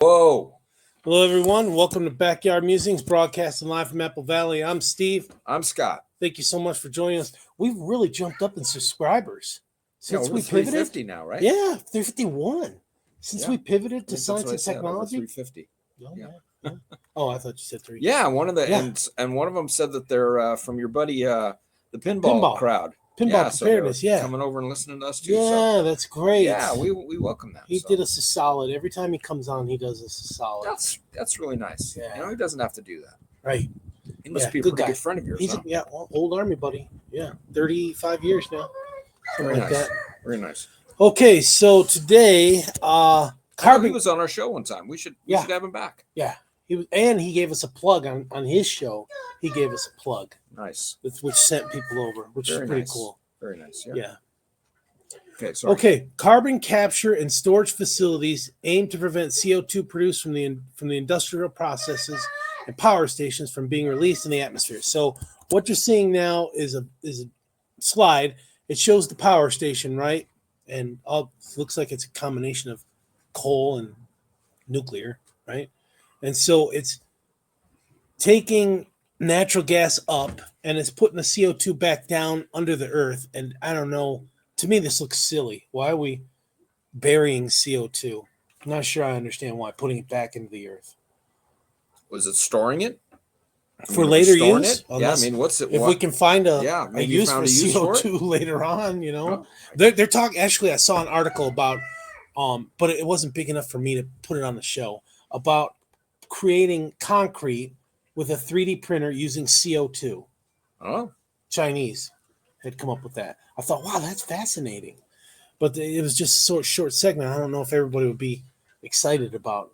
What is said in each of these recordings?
Whoa. Hello, everyone. Welcome to Backyard Musings, broadcasting live from Apple Valley. I'm Steve. I'm Scott. Thank you so much for joining us. We've really jumped up in subscribers since we pivoted. 350 now, right? Yeah, 351. Since we pivoted to science and technology. 350. Oh, yeah. Oh, I thought you said 3. Yeah, one of the and one of them said that they're from your buddy, the pinball crowd. Pinball preparedness, so coming over and listening to us too. Yeah, that's great. Yeah, we welcome that. He did us a solid. Every time he comes on, he does us a solid. That's really nice. Yeah. He doesn't have to do that. Right. He must be a pretty good friend of yours. He's old Army buddy. Yeah, 35 years now. Very nice. Very nice. Okay, so today, Carbon. He was on our show one time. We should have him back. Yeah, he was, and he gave us a plug on his show. He gave us a plug. Nice. Which sent people over, which is pretty cool. Very nice. Yeah. Okay. Sorry. Okay. Carbon capture and storage facilities aim to prevent CO2 produced from the industrial processes and power stations from being released in the atmosphere. So what you're seeing now is a slide. It shows the power station, right? And looks like it's a combination of coal and nuclear, right? And so it's taking natural gas up and it's putting the CO2 back down under the earth. And I don't know, to me, this looks silly. Why are we burying CO2? I'm not sure I understand why, putting it back into the earth. Was it storing it? For later use? Yeah, I mean, what's it? If we can find a use for CO2 for later on, you know. They're talking, actually, I saw an article about, but it wasn't big enough for me to put it on the show, about creating concrete with a 3D printer using CO2. Oh. Chinese had come up with that. I thought, wow, that's fascinating. But it was just a short segment. I don't know if everybody would be excited about,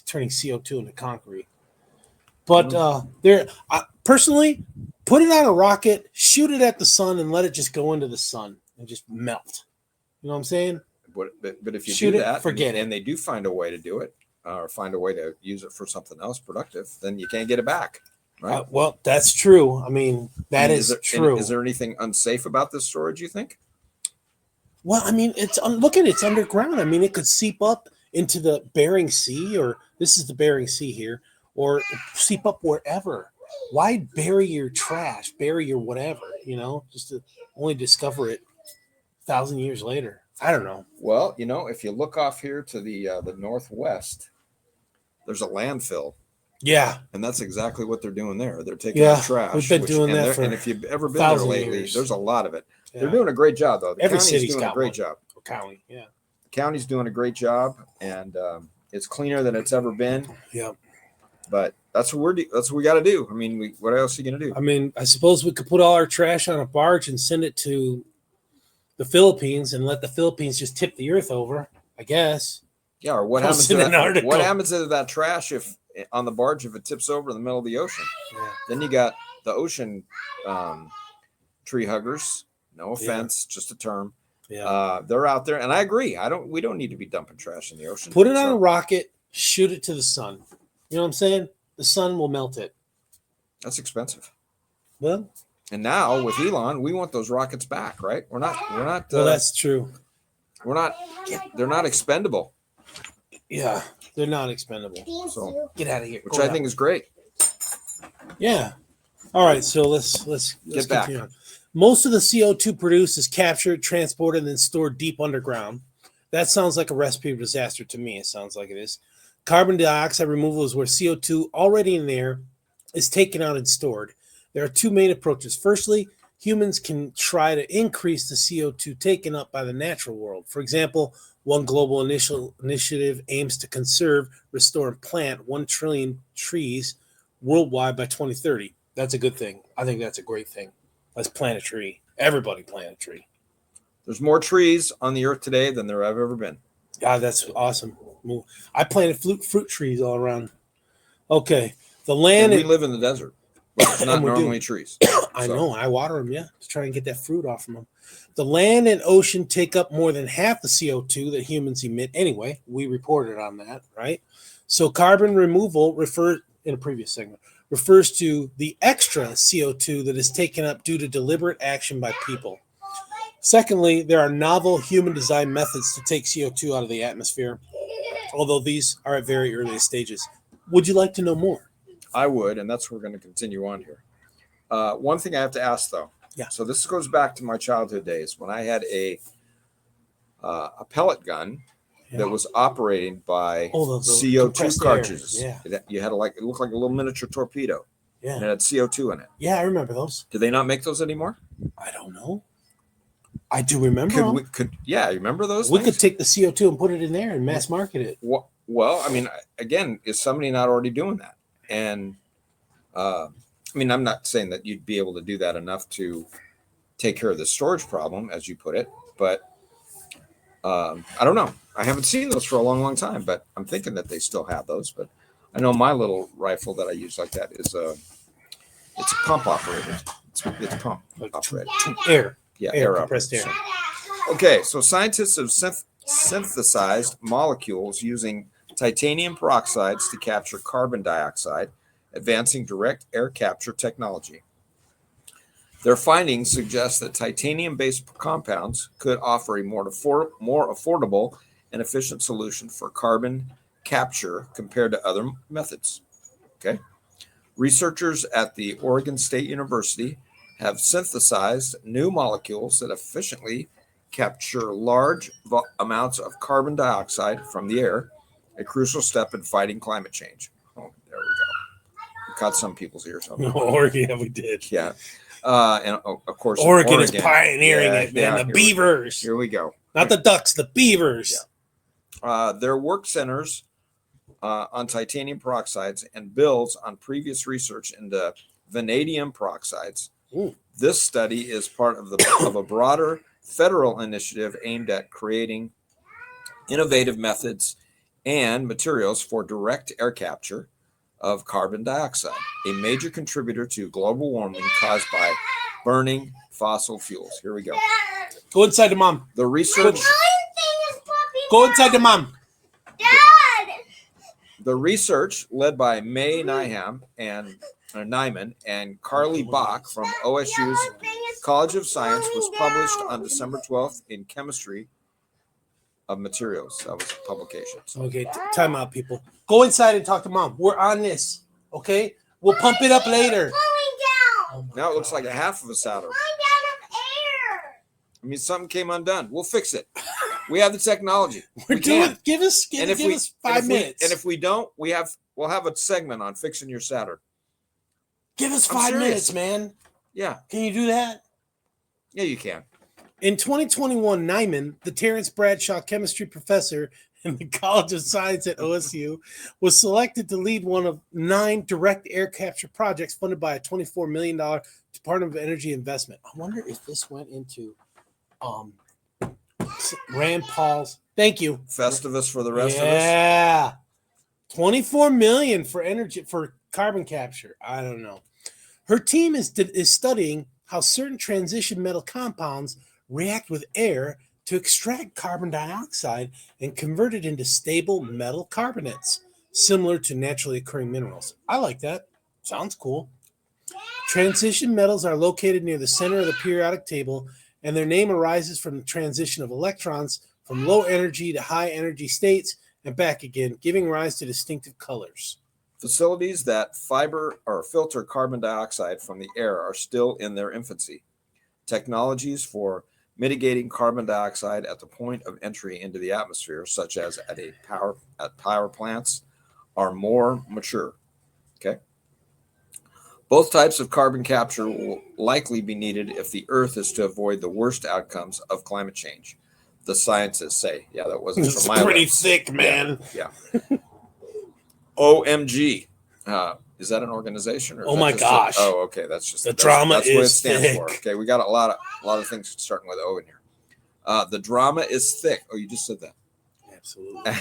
turning CO2 into concrete. But personally, put it on a rocket, shoot it at the sun, and let it just go into the sun and just melt. You know what I'm saying? But if you shoot do that, forget and they do find a way to do it, or find a way to use it for something else productive, then you can't get it back. Right? Well, that's true. I mean, is true. Is there anything unsafe about this storage, you think? Well, I mean, it's underground. I mean, it could seep up into the Bering Sea, or this is the Bering Sea here, or seep up wherever. Why bury your trash, bury your whatever, just to only discover it 1,000 years later? I don't know. Well, if you look off here to the northwest, there's a landfill. Yeah. And that's exactly what they're doing there. They're taking the trash. We've been doing that and if you've ever been there lately, there's a lot of it. Yeah. They're doing a great job, though. Every city's doing a great job. County, yeah. The county's doing a great job, and it's cleaner than it's ever been. Yeah. But that's what we got to do. I mean, what else are you going to do? I mean, I suppose we could put all our trash on a barge and send it to the Philippines and let the Philippines just tip the earth over, I guess. Yeah, or what happens to that? What happens to that trash if on the barge if it tips over in the middle of the ocean? Yeah. Then you got the ocean tree huggers. No offense, just a term. Yeah. They're out there, and I agree. We don't need to be dumping trash in the ocean. Put it on a rocket, shoot it to the sun. You know what I'm saying? The sun will melt it. That's expensive. Well, and now with Elon, we want those rockets back, right? We're not. Well, that's true. We're not. They're not expendable. Yeah, they're not expendable. So get out of here. Which I think is great. Yeah. All right. So let's get back. On. Most of the CO2 produced is captured, transported, and then stored deep underground. That sounds like a recipe for disaster to me. It sounds like it is. Carbon dioxide removal is where CO2 already in the air is taken out and stored. There are two main approaches. Firstly, humans can try to increase the CO2 taken up by the natural world. For example, one global initiative aims to conserve, restore, and plant 1 trillion trees worldwide by 2030. That's a good thing. I think that's a great thing. Let's plant a tree. Everybody plant a tree. There's more trees on the earth today than there have ever been. God, that's awesome. I planted fruit trees all around. Okay. The land. And we live in the desert. It's not normally trees. I know. I water them, to try and get that fruit off from them. The land and ocean take up more than half the CO2 that humans emit anyway. We reported on that, right? So carbon removal in a previous segment refers to the extra CO2 that is taken up due to deliberate action by people. Secondly, there are novel human-designed methods to take CO2 out of the atmosphere. although these are at very early stages. Would you like to know more? I would, and that's what we're going to continue on here. One thing I have to ask, though. Yeah. So this goes back to my childhood days when I had a pellet gun that was operating by the CO2 compressed cartridges. air. You had it looked like a little miniature torpedo. Yeah. And it had CO2 in it. Yeah, I remember those. Do they not make those anymore? I don't know. I do remember them. You remember those? We could take the CO2 and put it in there and mass market it. Well, I mean, again, is somebody not already doing that? And I mean, I'm not saying that you'd be able to do that enough to take care of the storage problem, as you put it, but I don't know. I haven't seen those for a long, long time, but I'm thinking that they still have those. But I know my little rifle that I use like that is it's a pump operated. It's pump operated. Air. Yeah, air air compressed air. Okay, so scientists have synthesized molecules using titanium peroxides to capture carbon dioxide, advancing direct air capture technology. Their findings suggest that titanium-based compounds could offer a more affordable and efficient solution for carbon capture compared to other methods. Okay. Researchers at the Oregon State University have synthesized new molecules that efficiently capture large amounts of carbon dioxide from the air, a crucial step in fighting climate change. Oh, there we go. We caught some people's ears. Yeah, we did. Yeah. And of course, Oregon is pioneering it, man. The beavers. Here we go. Not the ducks, the beavers. Yeah. Their work centers on titanium peroxides and builds on previous research into vanadium peroxides. Ooh. This study is part of a broader federal initiative aimed at creating innovative methods and materials for direct air capture of carbon dioxide, a major contributor to global warming caused by burning fossil fuels. Here we go. Go inside to mom. The research. Go inside to mom. Dad. The research, led by May Nyman and Carly Bach from OSU's College of Science, was published on December 12th in Chemistry of Materials. That was publications. Okay, time out, people. Go inside and talk to mom. We're on this, okay? We'll pump it up later. Now it looks like a half of a solder. I mean, something came undone. We'll fix it. We have the technology. We're doing. Give us 5 minutes. And if we don't, we'll have a segment on fixing your solder. Give us 5 minutes, man. Yeah. Can you do that? Yeah, you can. In 2021, Nyman, the Terrence Bradshaw chemistry professor in the College of Science at OSU, was selected to lead one of 9 direct air capture projects funded by a $24 million Department of Energy investment. I wonder if this went into Rand Paul's. Thank you. Festivus for the rest of us. Yeah. $24 million for energy for carbon capture. I don't know. Her team is studying how certain transition metal compounds react with air to extract carbon dioxide and convert it into stable metal carbonates, similar to naturally occurring minerals. I like that. Sounds cool. Transition metals are located near the center of the periodic table, and their name arises from the transition of electrons from low energy to high energy states and back again, giving rise to distinctive colors. Facilities that fiber or filter carbon dioxide from the air are still in their infancy. Technologies for mitigating carbon dioxide at the point of entry into the atmosphere, such as at power plants, are more mature. Okay. Both types of carbon capture will likely be needed if the Earth is to avoid the worst outcomes of climate change. The scientists say. Yeah, that wasn't It's from my pretty lips. thick, man. Yeah. OMG. Is that an organization? Or Oh my gosh. Okay. That's just the drama that's is what it stands thick. for. Okay, we got a lot of things starting with O in here. The drama is thick. Oh, you just said that. Absolutely.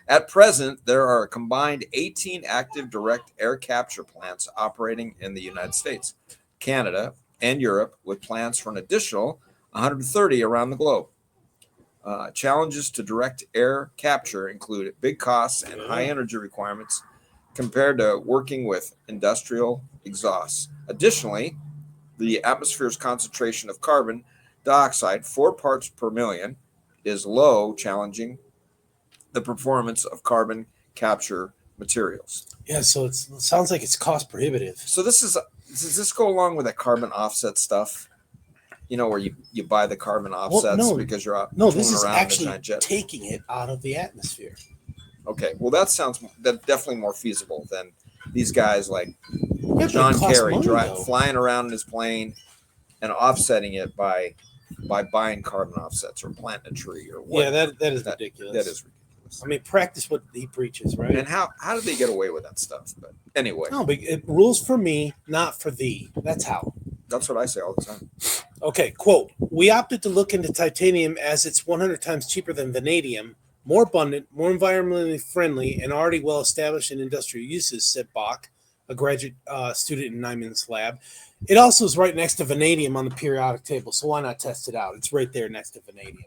At present, there are a combined 18 active direct air capture plants operating in the United States, Canada, and Europe, with plans for an additional 130 around the globe. Challenges to direct air capture include big costs and high energy requirements compared to working with industrial exhausts. Additionally, the atmosphere's concentration of carbon dioxide, 4 parts per million, is low, challenging the performance of carbon capture materials. Yeah, so it sounds like it's cost prohibitive. So does this go along with that carbon offset stuff? You know, where you buy the carbon offsets no. because you're out No, tooling this is around in a actually giant jet. taking it out of the atmosphere. Okay, well that's definitely more feasible than these guys like Yeah, John Kerry money, flying around in his plane and offsetting it by buying carbon offsets or planting a tree or what. Yeah, that is ridiculous. That is ridiculous. I mean, practice what he preaches, right? And how did they get away with that stuff? But anyway, No, but it rules for me, not for thee. That's how. that's what I say all the time. Okay, quote, we opted to look into titanium as it's 100 times cheaper than vanadium, more abundant, more environmentally friendly, and already well established in industrial uses, said Bach, a graduate student in Nyman's lab. It also is right next to vanadium on the periodic table, so why not test it out? It's right there next to vanadium.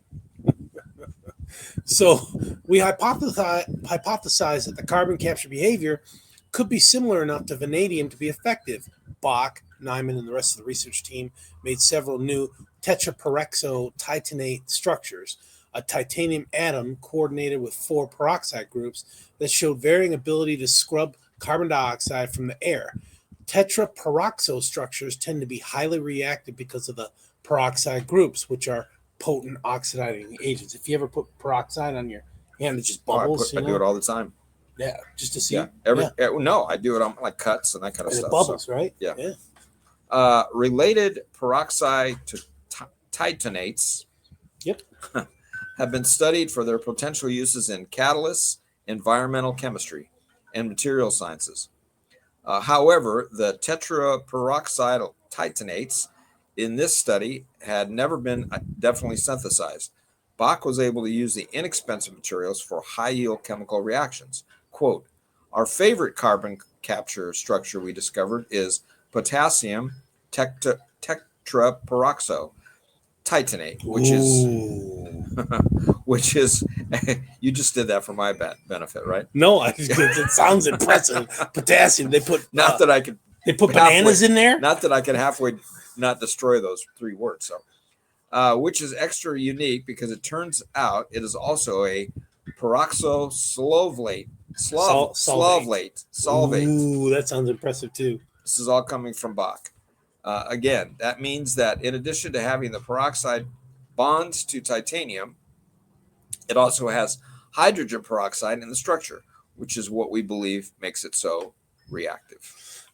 So we hypothesized that the carbon capture behavior could be similar enough to vanadium to be effective. Bach, Nyman, and the rest of the research team made several new tetraperoxo titanate structures, a titanium atom coordinated with 4 peroxide groups that showed varying ability to scrub carbon dioxide from the air. Tetraperoxo structures tend to be highly reactive because of the peroxide groups, which are potent oxidizing agents. If you ever put peroxide on your hand, it just bubbles. I do it all the time. Yeah, just to see. Yeah, no, I do it on like cuts and that kind of stuff. It bubbles, right? Yeah. Related peroxide to titanates. Yep. Have been studied for their potential uses in catalysts, environmental chemistry, and material sciences. However, the tetraperoxide titanates in this study had never been definitely synthesized. Bach was able to use the inexpensive materials for high-yield chemical reactions. Quote, our favorite carbon capture structure we discovered is potassium tetraperoxo titanate, which is you just did that for my benefit, right? No, it sounds impressive. Potassium. They put They put bananas in there. Not that I could halfway not destroy those 3 words. So, which is extra unique because it turns out it is also a peroxosolvate. Solvate. Ooh, that sounds impressive too. This is all coming from Bach. Again, that means that in addition to having the peroxide bonds to titanium, it also has hydrogen peroxide in the structure, which is what we believe makes it so reactive.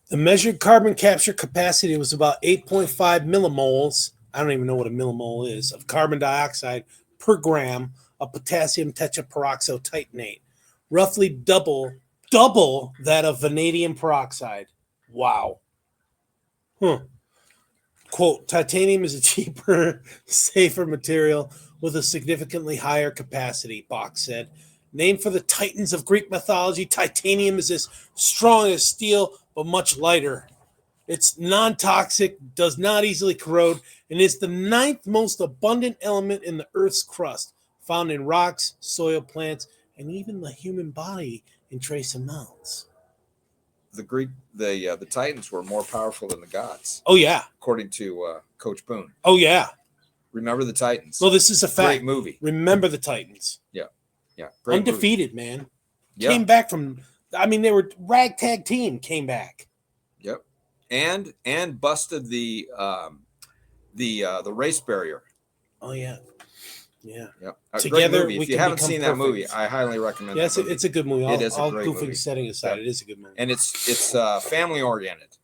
The measured carbon capture capacity was about 8.5 millimoles. I don't even know what a millimole is of carbon dioxide per gram of potassium tetraperoxo titanate, roughly double that of vanadium peroxide. Wow. Quote, titanium is a cheaper, safer material with a significantly higher capacity, Bach said. Named for the Titans of Greek mythology, titanium is as strong as steel, but much lighter. It's non-toxic, does not easily corrode, and is the 9th most abundant element in the Earth's crust, found in rocks, soil, plants, and even the human body in trace amounts. The Titans were more powerful than the gods. Oh yeah, according to Coach Boone. Oh yeah, remember the Titans? Well, this is a fact. Great movie. Remember the Titans? Yeah. Great undefeated movie. Man. Yeah. Came back from. I mean, they were ragtag team. Came back. Yep, and busted the race barrier. Oh yeah. Yeah. Yep. Together, if you haven't seen that movie, I highly recommend it. Yeah, it's a good movie. It is a all great goofing movie. Setting aside, it is a good movie. And it's family oriented.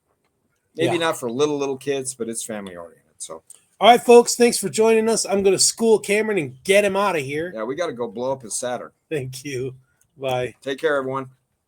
Maybe not for little kids, but it's family oriented. So, all right, folks, thanks for joining us. I'm going to school Cameron and get him out of here. Yeah, we got to go blow up his Saturn. Thank you. Bye. Take care, everyone.